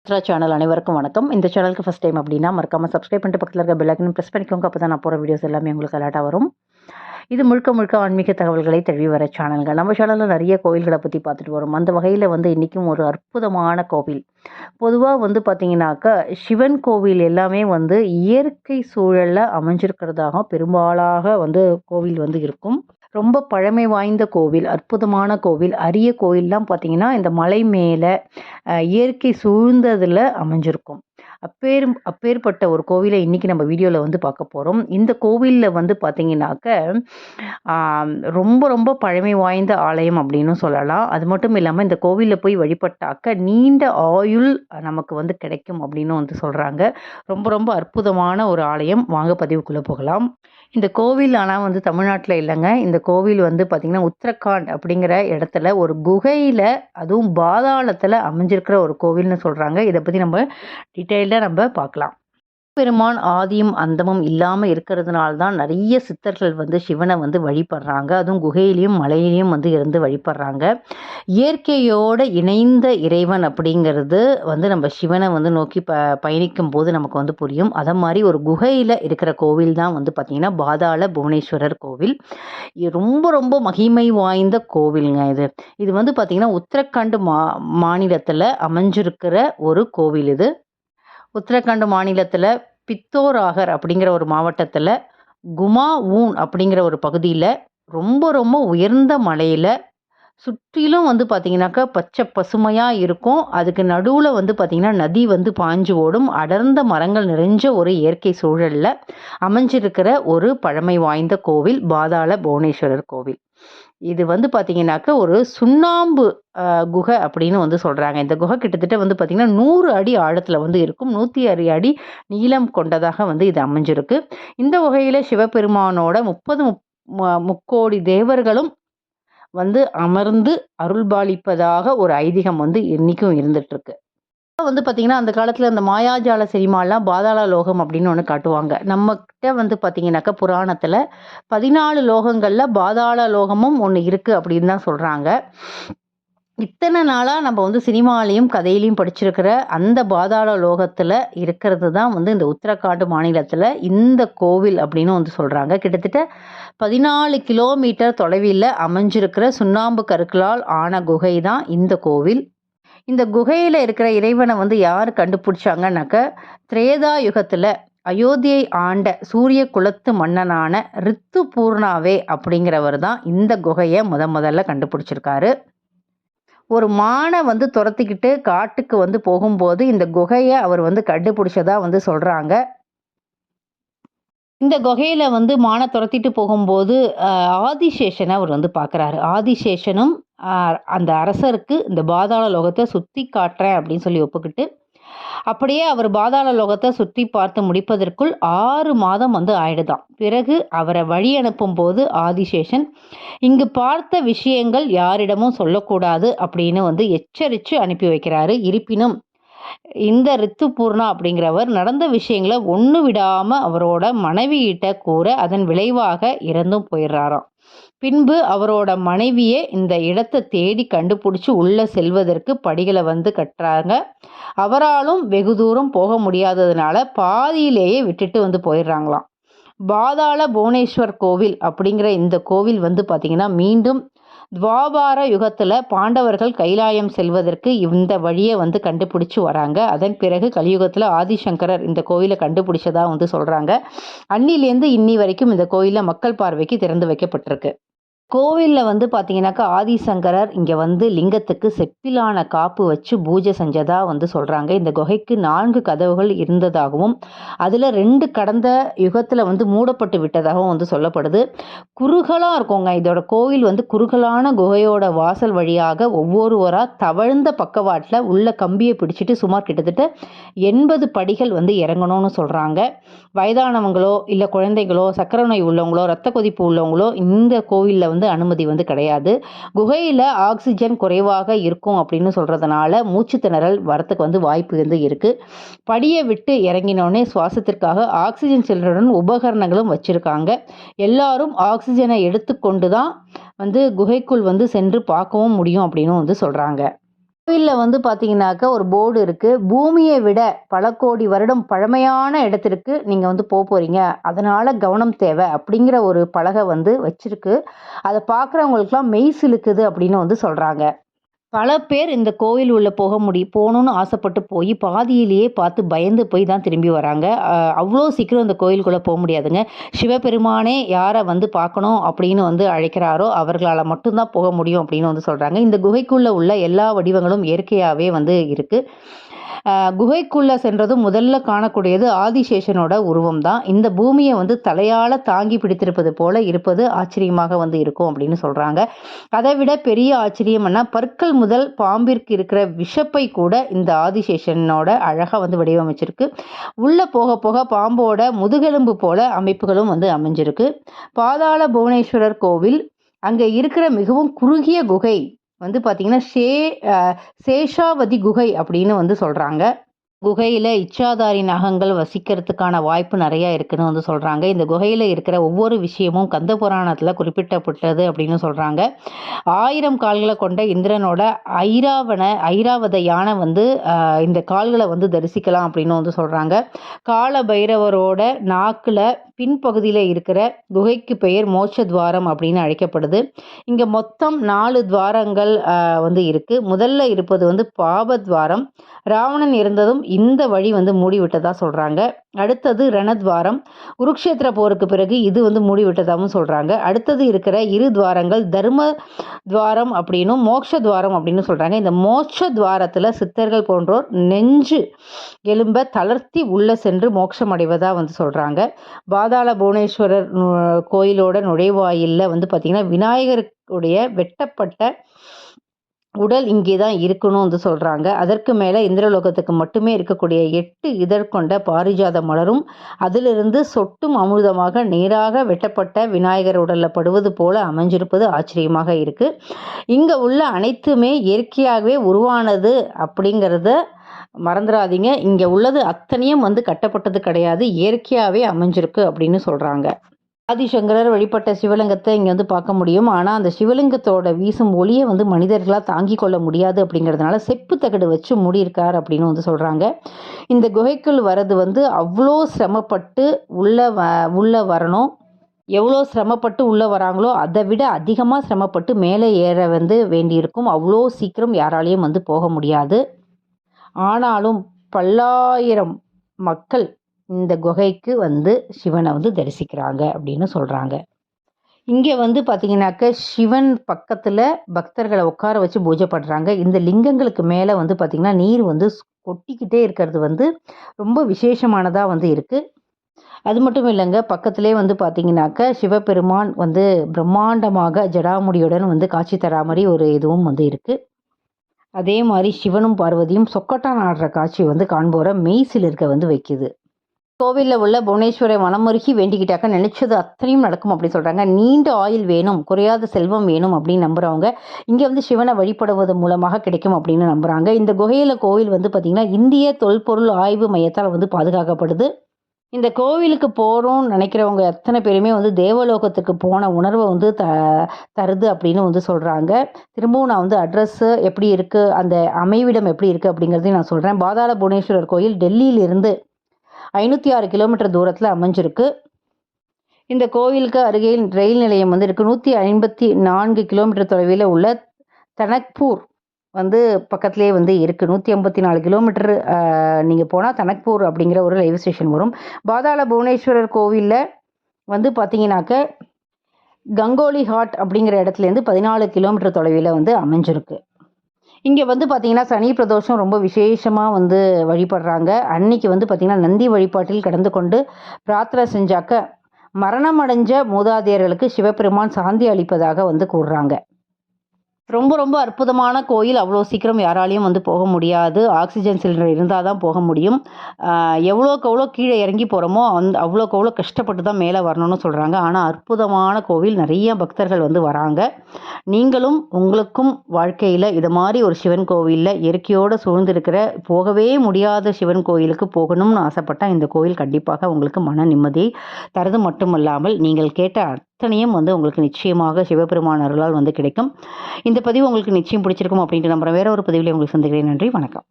Chitra channel அனைவருக்கும் வணக்கம். இந்த சேனலுக்கு ஃபஸ்ட் டைம் அப்படின்னா மறக்காமல் சப்ஸ்கிரைப் பண்ணிட்டு பக்கத்தில் இருக்க பெல் ஐக்கனை ப்ரெஸ் பண்ணிக்கோங்க. அப்போ தான் நான் போகிற வீடியோஸ் எல்லாமே உங்களுக்கு அலர்ட்டாக வரும். இது முழுக்க முழுக்க ஆன்மீக தகவல்களை தழுவி வர சேனல்கள். நம்ம சேனலில் நிறைய கோவில்களை பற்றி பார்த்துட்டு வரோம். அந்த வகையில் இன்றைக்கும் ஒரு அற்புதமான கோவில். பொதுவாக பார்த்தீங்கன்னாக்கா சிவன் கோவில் எல்லாமே இயற்கை சூழலில் அமைஞ்சிருக்கிறதாக பெரும்பாலாக கோவில் இருக்கும். ரொம்ப பழமை வாய்ந்த கோவில், அற்புதமான கோவில், அரிய கோவில்லாம் பார்த்தீங்கன்னா இந்த மலை மேலே இயற்கை சூழ்ந்ததில் அமைஞ்சிருக்கும். அப்பேற்பட்ட ஒரு கோவிலை இன்றைக்கி நம்ம வீடியோவில் பார்க்க போகிறோம். இந்த கோவிலில் பார்த்தீங்கன்னாக்க ரொம்ப ரொம்ப பழமை வாய்ந்த ஆலயம் அப்படின்னு சொல்லலாம். அது மட்டும் இல்லாமல் இந்த கோவிலில் போய் வழிபட்டாக்க நீண்ட ஆயுள் நமக்கு கிடைக்கும் அப்படின்னு சொல்கிறாங்க. ரொம்ப ரொம்ப அற்புதமான ஒரு ஆலயம். வாங்க பதிவுக்குள்ளே போகலாம். இந்த கோவில் ஆனால் தமிழ்நாட்டில் இல்லைங்க. இந்த கோவில் பார்த்திங்கன்னா உத்தரகாண்ட் அப்படிங்கிற இடத்துல ஒரு குகையில், அதுவும் பாதாளத்தில் அமைஞ்சிருக்கிற ஒரு கோவில்னு சொல்கிறாங்க. இதை பற்றி நம்ம டீட்டெயில்டாக நம்ம பார்க்கலாம். பெருமான் ஆதியும் அந்தமும் இல்லாமல் இருக்கிறதுனால தான் நிறைய சித்தர்கள் சிவனை வழிபடுறாங்க. அதுவும் குகையிலையும் மலையிலையும் இருந்து வழிபடுறாங்க. இயற்கையோடு இணைந்த இறைவன் அப்படிங்கிறது நம்ம சிவனை நோக்கி பயணிக்கும் போது நமக்கு புரியும். அதை மாதிரி ஒரு குகையில் இருக்கிற கோவில் தான் பார்த்திங்கன்னா பாதாள புவனேஸ்வரர் கோவில். ரொம்ப ரொம்ப மகிமை வாய்ந்த கோவிலுங்க இது. இது பார்த்திங்கன்னா உத்தரகாண்ட் மாநிலத்தில் அமைஞ்சிருக்கிற ஒரு கோவில். இது உத்தரகாண்ட் மாநிலத்தில் பித்தோராகர் அப்படிங்கிற ஒரு மாவட்டத்தில் குமாவூன் அப்படிங்கிற ஒரு பகுதியில் ரொம்ப ரொம்ப உயர்ந்த மலையில் சுற்றிலும் பார்த்திங்கனாக்கா பச்சை பசுமையாக இருக்கும். அதுக்கு நடுவில் பார்த்திங்கன்னா நதி பாஞ்சு ஓடும். அடர்ந்த மரங்கள் நிறைஞ்ச ஒரு இயற்கை சூழலில் அமைஞ்சிருக்கிற ஒரு பழமை வாய்ந்த கோவில் பாதாள புவனேஸ்வரர் கோவில். இது பார்த்திங்கனாக்கா ஒரு சுண்ணாம்பு குகை அப்படின்னு சொல்கிறாங்க. இந்த குகை கிட்டத்தட்ட பார்த்திங்கன்னா 100 அடி ஆழத்தில் இருக்கும். 106 அடி நீளம் கொண்டதாக இது அமைஞ்சிருக்கு. இந்த குகையில் சிவபெருமானோட 30 முக்கோடி தேவர்களும் அமர்ந்து அருள்பாலிப்பதாக ஒரு ஐதீகம் இன்னைக்கும் இருந்துகிட்ருக்கு. பார்த்திங்கன்னா அந்த காலத்தில் அந்த மாயாஜால சினிமாலாம் பாதாள லோகம் அப்படின்னு ஒன்று காட்டுவாங்க. நம்மக்கிட்ட பார்த்திங்கனாக்கா புராணத்தில் 14 லோகங்களில் பாதாள லோகமும் ஒன்று இருக்குது அப்படின்னு தான் சொல்கிறாங்க. இத்தனை நாளாக நம்ம சினிமாலையும் கதையிலையும் படிச்சிருக்கிற அந்த பாதாள லோகத்தில் இருக்கிறது தான் இந்த உத்தரகாண்ட் மாநிலத்தில் இந்த கோவில் அப்படின்னு சொல்கிறாங்க. கிட்டத்தட்ட 14 கிலோமீட்டர் தொலைவில் அமைஞ்சிருக்கிற சுண்ணாம்பு கற்களால் ஆன குகை தான் இந்த கோவில். இந்த குகையில் இருக்கிற இறைவனை யார் கண்டுபிடிச்சாங்கன்னாக்க திரேதா யுகத்தில் அயோத்தியை ஆண்ட சூரிய குலத்து மன்னனான ரித்து பூர்ணாவே அப்படிங்கிறவர் தான் இந்த குகையை முதல்ல கண்டுபிடிச்சிருக்காரு. ஒரு மானை துரத்திக்கிட்டு காட்டுக்கு போகும்போது இந்த குகையை அவர் கண்டுபிடிச்சதா சொல்கிறாங்க. இந்த குகையில் மானை துரத்திட்டு போகும்போது ஆதிசேஷனை அவர் பார்க்குறாரு. ஆதிசேஷனும் அந்த அரசருக்கு இந்த பாதாள லோகத்தை சுற்றி காட்டுறேன் அப்படின்னு சொல்லி ஒப்புக்கிட்டு அப்படியே அவர் பாதாள லோகத்தை சுற்றி பார்த்து முடிப்பதற்குள் 6 மாதம் ஆயிடுதான். பிறகு அவரை வழி அனுப்பும் போது ஆதிசேஷன் இங்கு பார்த்த விஷயங்கள் யாரிடமும் சொல்லக்கூடாது அப்படின்னு எச்சரித்து அனுப்பி வைக்கிறாரு. இருப்பினும் இந்த ரித்துபூர்ணா அப்படிங்கிறவர் நடந்த விஷயங்களை ஒன்று விடாமல் அவரோட மனைவியிட்ட கூற அதன் விளைவாக இறந்தும் போயிடுறாராம். பின்பு அவரோட மனைவியே இந்த இடத்தை தேடி கண்டுபிடிச்சி உள்ளே செல்வதற்கு படிகளை கட்டுறாங்க. அவராலும் வெகு தூரம் போக முடியாததுனால பாதியிலேயே விட்டுட்டு போயிடுறாங்களாம். பாதாள புவனேஸ்வர் கோவில் அப்படிங்கிற இந்த கோவில் பார்த்திங்கன்னா மீண்டும் துவாபார யுகத்தில் பாண்டவர்கள் கைலாயம் செல்வதற்கு இந்த வழியை கண்டுபிடிச்சி வராங்க. அதன் பிறகு கலியுகத்தில் ஆதிசங்கரர் இந்த கோயிலை கண்டுபிடிச்சதா சொல்கிறாங்க. அன்னிலேருந்து இன்னி வரைக்கும் இந்த கோயிலில் மக்கள் பார்வைக்கு திறந்து வைக்கப்பட்டிருக்கு. கோவிலில் பார்த்தீங்கன்னாக்கா ஆதிசங்கரர் இங்கே லிங்கத்துக்கு செப்பிலான காப்பு வச்சு பூஜை செஞ்சதாக சொல்கிறாங்க. இந்த குகைக்கு 4 கதவுகள் இருந்ததாகவும் அதில் 2 கடந்த யுகத்தில் மூடப்பட்டு விட்டதாகவும் சொல்லப்படுது. குறுகலாக இருக்குங்க இதோட கோவில். குறுகலான குகையோட வாசல் வழியாக ஒவ்வொருவராக தவழ்ந்த பக்கவாட்டில் உள்ள கம்பியை பிடிச்சிட்டு சுமார் கிட்டத்தட்ட 80 படிகள் இறங்கணும்னு சொல்கிறாங்க. வயதானவங்களோ இல்லை குழந்தைகளோ சக்கரை நோய் உள்ளவங்களோ ரத்த கொதிப்பு உள்ளவங்களோ இந்த கோவிலில் அனுமதி கிடையாது. குகையில் ஆக்சிஜன் குறைவாக இருக்கும் அப்படின்னு சொல்கிறதுனால மூச்சு திணறல் வரத்துக்கு வாய்ப்பு இருக்கு. படியை விட்டு இறங்கினோடனே சுவாசத்திற்காக ஆக்சிஜன் சிலிண்டருடன் உபகரணங்களும் வச்சுருக்காங்க. எல்லாரும் ஆக்சிஜனை எடுத்துக்கொண்டு தான் குகைக்குள் சென்று பார்க்கவும் முடியும் அப்படின்னு சொல்கிறாங்க. கோயிலில் வந்து பார்த்தீங்கன்னாக்கா ஒரு போர்டு இருக்குது. பூமியை விட பல கோடி வருடம் பழமையான இடத்திற்கு நீங்கள் வந்து போகிறீங்க, அதனால் கவனம் தேவை அப்படிங்கிற ஒரு பலகை வந்து வச்சிருக்கு. அதை பார்க்குறவங்களுக்குலாம் மெய் சிலுக்குது அப்படின்னு வந்து சொல்கிறாங்க. பல பேர் இந்த கோவில் உள்ள போகணும்னு ஆசைப்பட்டு போய் பாதியிலேயே பார்த்து பயந்து போய் தான் திரும்பி வராங்க. அவ்வளோ சீக்கிரம் இந்த கோயிலுக்குள்ளே போக முடியாதுங்க. சிவபெருமானே யாரை வந்து பார்க்கணும் அப்படின்னு வந்து அழைக்கிறாரோ அவர்களால் மட்டும்தான் போக முடியும் அப்படின்னு வந்து சொல்கிறாங்க. இந்த குகைக்குள்ளே உள்ள எல்லா வடிவங்களும் இயற்கையாகவே வந்து இருக்குது. குகைக்குள்ளே சென்றதும் முதல்ல காணக்கூடியது ஆதிசேஷனோட உருவம் தான். இந்த பூமியை வந்து தலையால் தாங்கி பிடித்திருப்பது போல இருப்பது ஆச்சரியமாக வந்து இருக்கும் அப்படின்னு சொல்கிறாங்க. அதை விட பெரிய ஆச்சரியம்னா பற்கள் முதல் பாம்பிற்கு இருக்கிற விஷப்பை கூட இந்த ஆதிசேஷனோட அழகாக வந்து வடிவமைச்சிருக்கு. உள்ளே போக போக பாம்போட முதுகெலும்பு போல அமைப்புகளும் வந்து அமைஞ்சிருக்கு. பாதாள புவனேஸ்வரர் கோவில் அங்கே இருக்கிற மிகவும் குறுகிய குகை வந்து பார்த்தீங்கன்னா சேஷாவதி குகை அப்படின்னு வந்து சொல்கிறாங்க. குகையில் இச்சாதாரி நாகங்கள் வசிக்கிறதுக்கான வாய்ப்பு நிறையா இருக்குன்னு வந்து சொல்கிறாங்க. இந்த குகையில் இருக்கிற ஒவ்வொரு விஷயமும் கந்த புராணத்தில் குறிப்பிட்டப்பட்டது அப்படின்னு சொல்கிறாங்க. 1000 கால்களை கொண்ட இந்திரனோட ஐராவத யானை வந்து இந்த கால்களை வந்து தரிசிக்கலாம் அப்படின்னு வந்து சொல்கிறாங்க. கால பைரவரோட நாக்கில் பின்பகுதியில் இருக்கிற குகைக்கு பெயர் மோட்ச துவாரம் அப்படின்னு அழைக்கப்படுது. இங்கே மொத்தம் 4 துவாரங்கள் வந்து இருக்குது. முதல்ல இருப்பது வந்து பாபத்வாரம். ராவணன் இருந்ததும் இந்த வழி வந்து மூடிவிட்டதா சொல்கிறாங்க. அடுத்தது ரணத்வாரம். குருக்ஷேத்திர போருக்கு பிறகு இது வந்து மூடிவிட்டதாகவும் சொல்கிறாங்க. அடுத்தது இருக்கிற 2 துவாரங்கள் தர்ம துவாரம் அப்படின்னும் மோட்ச துவாரம் அப்படின்னு சொல்கிறாங்க. இந்த மோட்ச துவாரத்தில் சித்தர்கள் போன்றோர் நெஞ்சு எலும்ப தளர்த்தி உள்ளே சென்று மோட்சம் அடைவதாக வந்து சொல்கிறாங்க. பாதாள புவனேஸ்வரர் கோயிலோட நுழைவாயிலில் வந்து பார்த்திங்கன்னா விநாயகருடைய வெட்டப்பட்ட உடல் இங்கே தான் இருக்கணும் வந்து சொல்கிறாங்க. அதற்கு மேலே இந்திரலோகத்துக்கு மட்டுமே இருக்கக்கூடிய 8 இதழ் கொண்ட பாரிஜாத மலரும் அதிலிருந்து சொட்டும் அமிர்தமாக நேராக வெட்டப்பட்ட விநாயகர் உடலில் படுவது போல அமைஞ்சிருப்பது ஆச்சரியமாக இருக்குது. இங்கே உள்ள அனைத்துமே இயற்கையாகவே உருவானது அப்படிங்கிறத மறந்துடாதீங்க. இங்கே உள்ளது அத்தனையும் வந்து கட்டப்பட்டது கிடையாது, இயற்கையாகவே அமைஞ்சிருக்கு அப்படின்னு சொல்கிறாங்க. ஆதிசங்கரர் வழிபட்ட சிவலிங்கத்தை இங்கே வந்து பார்க்க முடியும். ஆனால் அந்த சிவலிங்கத்தோட வீசும் ஒளியை வந்து மனிதர்களாக தாங்கி கொள்ள முடியாது அப்படிங்கிறதுனால செப்பு தகடு வச்சு மூடியிருக்கார் அப்படின்னு வந்து சொல்கிறாங்க. இந்த குகைக்குள் வர்றது வந்து அவ்வளோ சிரமப்பட்டு உள்ளே வரணும். எவ்வளோ சிரமப்பட்டு உள்ளே வராங்களோ அதை விட அதிகமாக சிரமப்பட்டு மேலே ஏற வந்து வேண்டியிருக்கும். அவ்வளோ சீக்கிரம் யாராலையும் வந்து போக முடியாது. ஆனாலும் பல்லாயிரம் மக்கள் இந்த குகைக்கு வந்து சிவனை வந்து தரிசிக்கிறாங்க அப்படின்னு சொல்கிறாங்க. இங்கே வந்து பார்த்திங்கனாக்க சிவன் பக்கத்தில் பக்தர்களை உட்கார வச்சு பூஜை பண்ணுறாங்க. இந்த லிங்கங்களுக்கு மேலே வந்து பார்த்திங்கன்னா நீர் வந்து கொட்டிக்கிட்டே இருக்கிறது வந்து ரொம்ப விசேஷமானதாக வந்து இருக்குது. அது மட்டும் இல்லைங்க, பக்கத்திலே வந்து பார்த்திங்கனாக்க சிவபெருமான் வந்து பிரம்மாண்டமாக ஜடாமுடியுடன் வந்து காட்சி தரா மாதிரி ஒரு இதுவும் வந்து இருக்குது. அதே மாதிரி சிவனும் பார்வதியும் சொக்கட்டான் ஆடுற காட்சி வந்து காண்போரை மெய்சில் இருக்க வந்து வைக்குது. கோவிலில் உள்ள புவனேஸ்வரை மனமுருகி வேண்டிக்கிட்டாக்க நினைச்சது அத்தனையும் நடக்கும் அப்படின்னு சொல்கிறாங்க. நீண்ட ஆயுள் வேணும், குறையாத செல்வம் வேணும் அப்படின்னு நம்புகிறவங்க இங்கே வந்து சிவனை வழிபடுவது மூலமாக கிடைக்கும் அப்படின்னு நம்புகிறாங்க. இந்த குகையில் கோவில் வந்து பார்த்திங்கன்னா இந்திய தொல்பொருள் ஆய்வு மையத்தால் வந்து பாதுகாக்கப்படுது. இந்த கோவிலுக்கு போகிறோம்னு நினைக்கிறவங்க எத்தனை பேருமே வந்து தேவலோகத்துக்கு போன உணர்வை வந்து தருது அப்படின்னு வந்து சொல்கிறாங்க. திரும்பவும் நான் வந்து அட்ரஸ்ஸு எப்படி இருக்குது, அந்த அமைவிடம் எப்படி இருக்குது அப்படிங்கிறதையும் நான் சொல்கிறேன். பாதாள புவனேஸ்வரர் கோயில் டெல்லியிலிருந்து 506 கிலோமீட்டர் தூரத்தில் அமைஞ்சிருக்கு. இந்த கோவிலுக்கு அருகே ரயில் நிலையம் வந்து இருக்குது. 154 கிலோமீட்டர் தொலைவில் உள்ள தனக்பூர் வந்து பக்கத்துலேயே வந்து இருக்குது. 154 கிலோமீட்டர் நீங்கள் போனால் தனக்பூர் அப்படிங்கிற ஒரு ரயில்வே ஸ்டேஷன் வரும். பாதாள புவனேஸ்வரர் கோவிலில் வந்து பார்த்தீங்கன்னாக்க கங்கோலி ஹாட் அப்படிங்கிற இடத்துலேருந்து 14 கிலோமீட்டர் தொலைவில் வந்து அமைஞ்சிருக்கு. இங்கே வந்து பார்த்திங்கன்னா சனி பிரதோஷம் ரொம்ப விசேஷமாக வந்து வழிபடுறாங்க. அன்னைக்கு வந்து பார்த்திங்கன்னா நந்தி வழிபாட்டில் கடந்து கொண்டு பிரார்த்தனை செஞ்சாக்க மரணம் அடைஞ்ச மூதாதையர்களுக்கு சிவபெருமான் சாந்தி அளிப்பதாக வந்து கூறுறாங்க. ரொம்ப ரொம்ப அற்புதமான கோயில். அவ்வளோ சீக்கிரம் யாராலையும் வந்து போக முடியாது. ஆக்சிஜன் சிலிண்டர் இருந்தால் தான் போக முடியும். எவ்வளோக்கு எவ்வளோ கீழே இறங்கி போகிறோமோ அவ்வளோக்கு எவ்வளோ கஷ்டப்பட்டு தான் மேலே வரணும்னு சொல்கிறாங்க. ஆனால் அற்புதமான கோவில், நிறைய பக்தர்கள் வந்து வராங்க. நீங்களும் உங்களுக்கும் வாழ்க்கையில் இது மாதிரி ஒரு சிவன் கோவிலில் இயற்கையோடு சூழ்ந்திருக்கிற போகவே முடியாத சிவன் கோயிலுக்கு போகணும்னு ஆசைப்பட்டால் இந்த கோயில் கண்டிப்பாக உங்களுக்கு மன நிம்மதியை தரது மட்டுமல்லாமல் நீங்கள் கேட்ட அத்தனையும் வந்து உங்களுக்கு நிச்சயமாக சிவபெருமான் அருளால் வந்து கிடைக்கும். இந்த பதிவு உங்களுக்கு நிச்சயம் பிடிச்சிருக்கும் அப்படின்ட்டு நம்புறேன். வேற ஒரு பதிவில் உங்களுக்கு சந்திக்கிறேன். நன்றி, வணக்கம்.